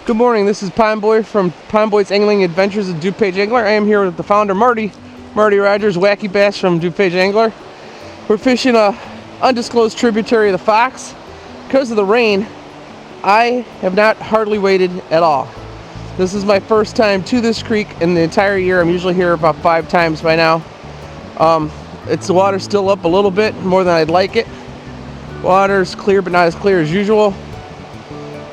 Good morning, this is Pond Boy from Pond Boy's Angling Adventures at DuPage Angler. I am here with the founder, Marty Rogers, Wacky Bass from DuPage Angler. We're fishing a undisclosed tributary of the Fox. Because of the rain, I have not hardly waded at all. This is my first time to this creek in the entire year. I'm usually here about 5 times by now. The water's still up a little bit, more than I'd like it. Water's clear, but not as clear as usual.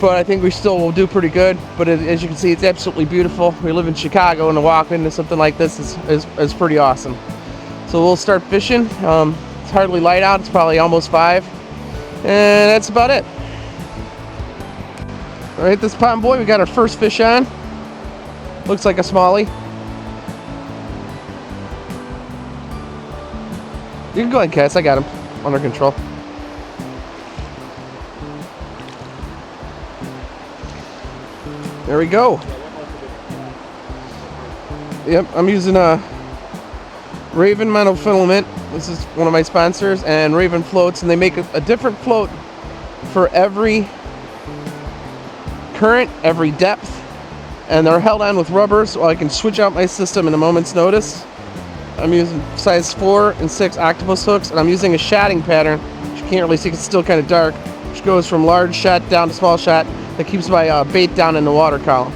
But I think we still will do pretty good. But as you can see, it's absolutely beautiful. We live in Chicago, and to walk into something like this is pretty awesome. So we'll start fishing. It's hardly light out. It's probably almost 5. And that's about it. All right, this Pond Boy, we got our first fish on. Looks like a smallie. You can go ahead, Cass. I got him under control. There we go. Yep, I'm using a Raven monofilament. This is one of my sponsors, and Raven floats, and they make a different float for every current, every depth, and they're held on with rubber, so I can switch out my system in a moment's notice. I'm using size 4 and 6 octopus hooks, and I'm using a shotting pattern, which you can't really see because it's still kind of dark, which goes from large shot down to small shot. That keeps my bait down in the water column.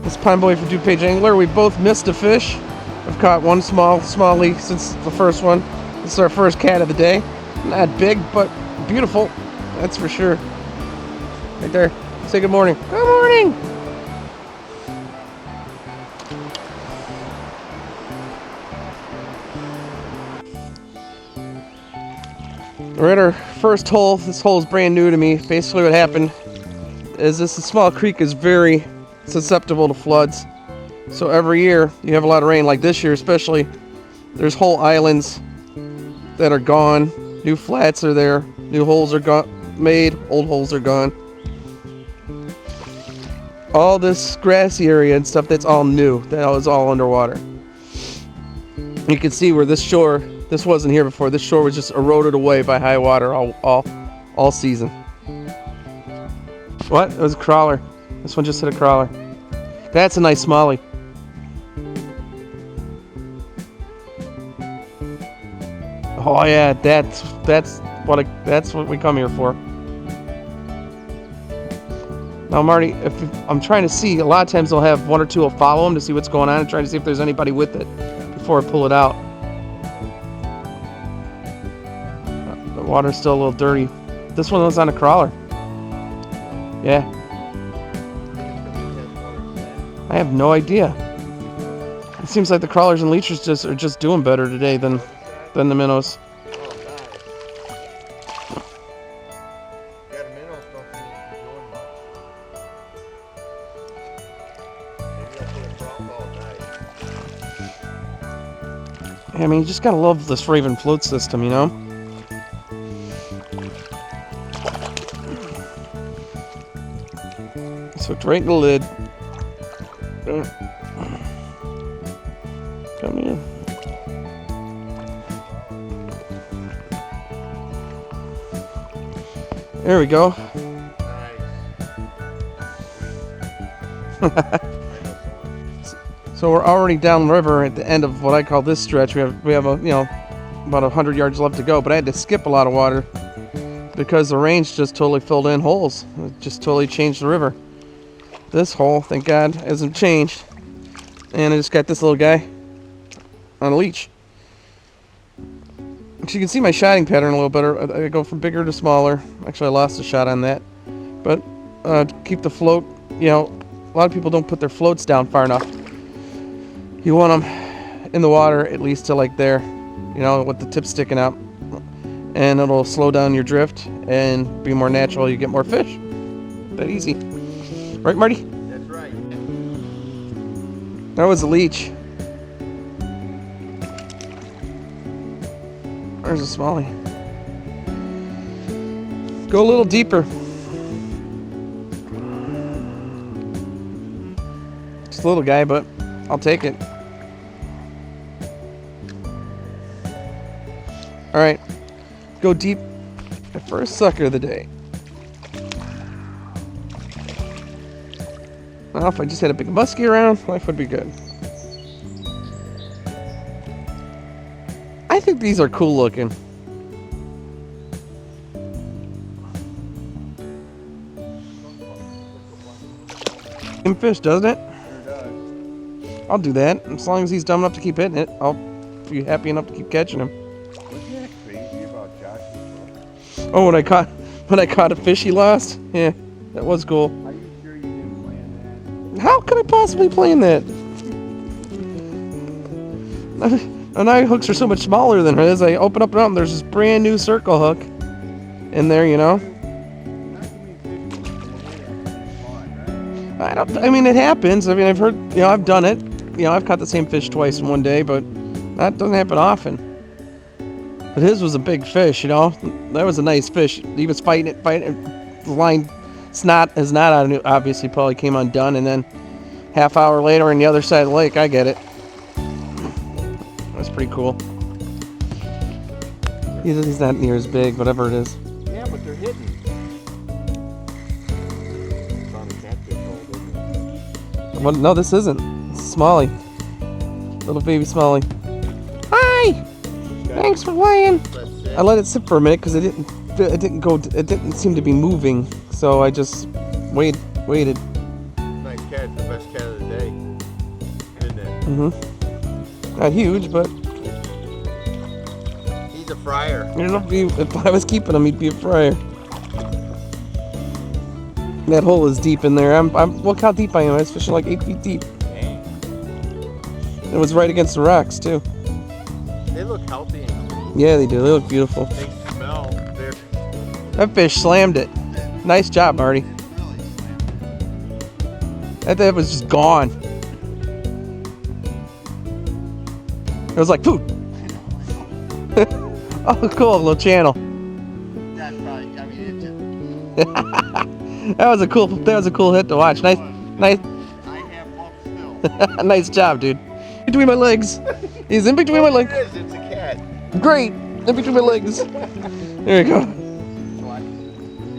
This Pond Boy for DuPage Angler. We both missed a fish. I've caught one smallie since the first one. This is our first cat of the day. Not big, but beautiful. That's for sure. Right there. Say good morning. Good morning! We're at our first hole. This hole is brand new to me. Basically what happened is this small creek is very susceptible to floods. So every year you have a lot of rain, like this year especially. There's whole islands that are gone. New flats are there. New holes are made. Old holes are gone. All this grassy area and stuff, that's all new. That was all underwater. You can see where this shore, this wasn't here before. This shore was just eroded away by high water all season. What? It was a crawler. This one just hit a crawler. That's a nice smallie. Oh yeah, that's what we come here for. Now Marty, if I'm trying to see, a lot of times they'll have one or two will follow them to see what's going on and trying to see if there's anybody with it before I pull it out. The water's still a little dirty. This one was on a crawler. Yeah. I have no idea. It seems like the crawlers and leechers are just doing better today than the minnows. I mean, you just gotta love this Raven float system, you know? It's hooked right in the lid. Come here. There we go. So we're already downriver at the end of what I call this stretch. We have about 100 yards left to go, but I had to skip a lot of water because the rain's just totally filled in holes. It just totally changed the river. This hole, thank God, hasn't changed. And I just got this little guy on a leech. So you can see my shotting pattern a little better. I go from bigger to smaller. Actually, I lost a shot on that. But to keep the float, a lot of people don't put their floats down far enough. You want them in the water at least to like there, with the tip sticking out. And it'll slow down your drift and be more natural. You get more fish. That easy. Right, Marty? That's right. That was a leech. There's a smallie. Go a little deeper. Just a little guy, but I'll take it. Alright, go deep. The first sucker of the day. Well, if I just had a big muskie around, life would be good. I think these are cool looking. Same fish, doesn't it? Sure does. I'll do that. As long as he's dumb enough to keep hitting it, I'll be happy enough to keep catching him. Wasn't that crazy about Josh's? Oh, when I caught a fish he lost? Yeah, that was cool. Are you sure you didn't plan that? How could I possibly plan that? And my hooks are so much smaller than his. I open up and there's this brand new circle hook in there, you know. I mean, it happens. I mean, I've heard, you know, I've done it. You know, I've caught the same fish twice in one day, but that doesn't happen often. But his was a big fish, you know. That was a nice fish. He was fighting it. The line snot is not on it. Obviously, probably came undone, and then half hour later on the other side of the lake, I get it. That's pretty cool. He's not near as big, whatever it is. Yeah, but they're hidden. It's on a catfish hole, isn't it? Well, no, this isn't. It's Smalley. Little baby Smalley. Hi! Thanks for playing. I let it sit for a minute because it didn't seem to be moving, so I just waited. Nice catch, the best cat of the day, isn't it? Mm-hmm. Not huge, but He's a fryer. I don't know if I was keeping him, he'd be a fryer. That hole is deep in there. Look how deep I am. I was fishing like 8 feet deep. Dang. It was right against the rocks too. They look healthy and clean. Yeah, they do. They look beautiful. They smell. They're That fish slammed it. Nice job, Marty. That was just gone. It was like food. Oh, cool, little channel. That's probably. I mean, it just. That was a cool hit to watch. Nice. I have hope still. Nice job, dude. Between my legs. He's in between my legs. It is. It's a cat. Great. In between my legs. There you go. What?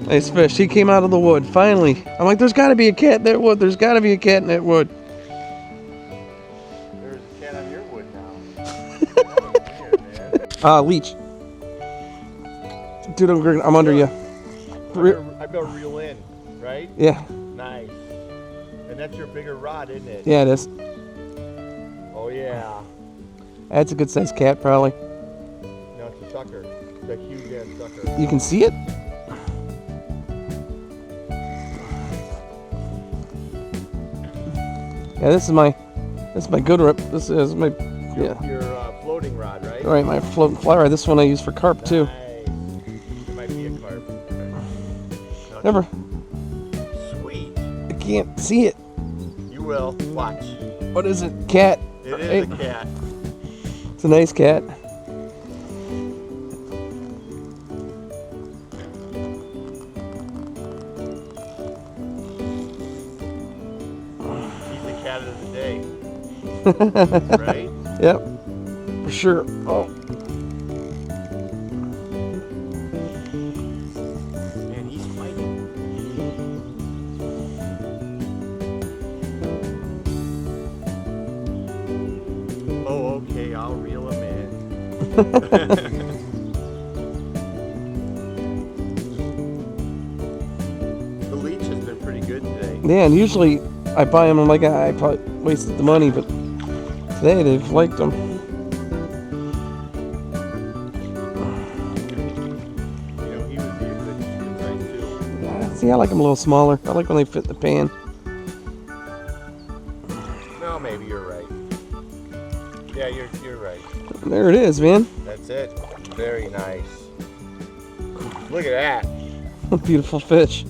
Nice fish. He came out of the wood. Finally. I'm like, there's got to be a cat in that wood. There's got to be a cat in that wood. There's a cat on your wood now. Weird, man. Leech. Dude, I'm under you. I better reel in, right? Yeah. Nice. And that's your bigger rod, isn't it? Yeah, it is. Oh yeah. That's a good sized cat, probably. No, it's a sucker. It's a huge ass sucker. You can see it? Yeah, this is my good rip. This is my, yeah. Your floating rod, right? All right, my floating fly rod. This one I use for carp too. Nice. It might be a carp. No, Never. Sweet. I can't see it. You will. Watch. What is it? Cat. It is a cat. It's a nice cat. He's the cat of the day. Right? Yep. For sure. Oh. Man, he's fighting. Oh, okay. I'll reel him in. The leech has been pretty good today. Yeah, and usually I buy them. I'm like, I probably wasted the money, but today they've liked them. You know, he would be a good size too. See, I like them a little smaller. I like when they fit in the pan. No, maybe you're right. Yeah, you're right. There it is, man. That's it. Very nice. Look at that. Beautiful fish.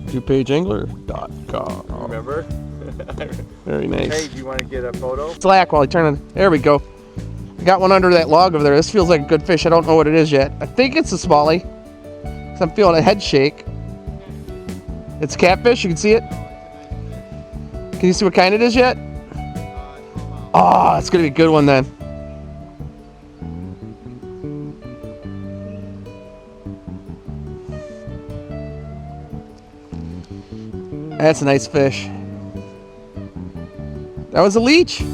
DuPageangler.com. Remember? Very nice. Hey, do you want to get a photo? Slack while I turn it. There we go. I got one under that log over there. This feels like a good fish. I don't know what it is yet. I think it's a Smallie. 'Cause I'm feeling a head shake. It's catfish. You can see it. Can you see what kind it is yet? Oh, it's gonna be a good one then. That's a nice fish. That was a leech. I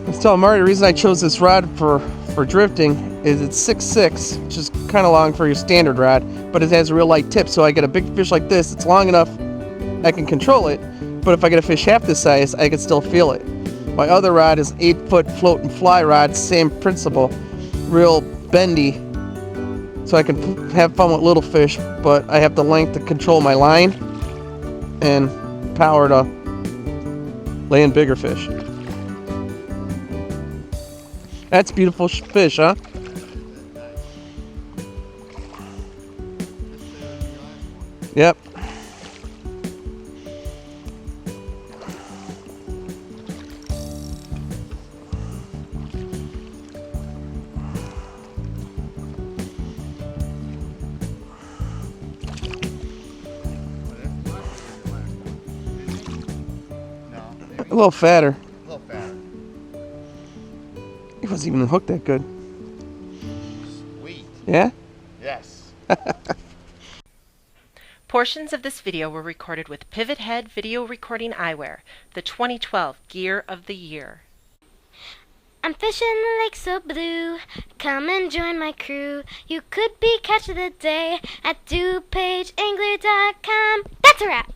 was telling Marty the reason I chose this rod for drifting is it's 6'6", which is kind of long for your standard rod, but it has a real light tip, so I get a big fish like this, it's long enough I can control it, but if I get a fish half this size, I can still feel it. My other rod is 8-foot float and fly rod, same principle, real bendy, so I can have fun with little fish, but I have the length to control my line and power to lay in bigger fish. That's beautiful fish, huh? Yep. A little fatter. A little fatter. He wasn't even hooked that good. Sweet. Yeah? Yes. Portions of this video were recorded with Pivot Head Video Recording Eyewear, the 2012 Gear of the Year. I'm fishing the lake so blue, come and join my crew. You could be catch of the day at DuPageangler.com. That's a wrap!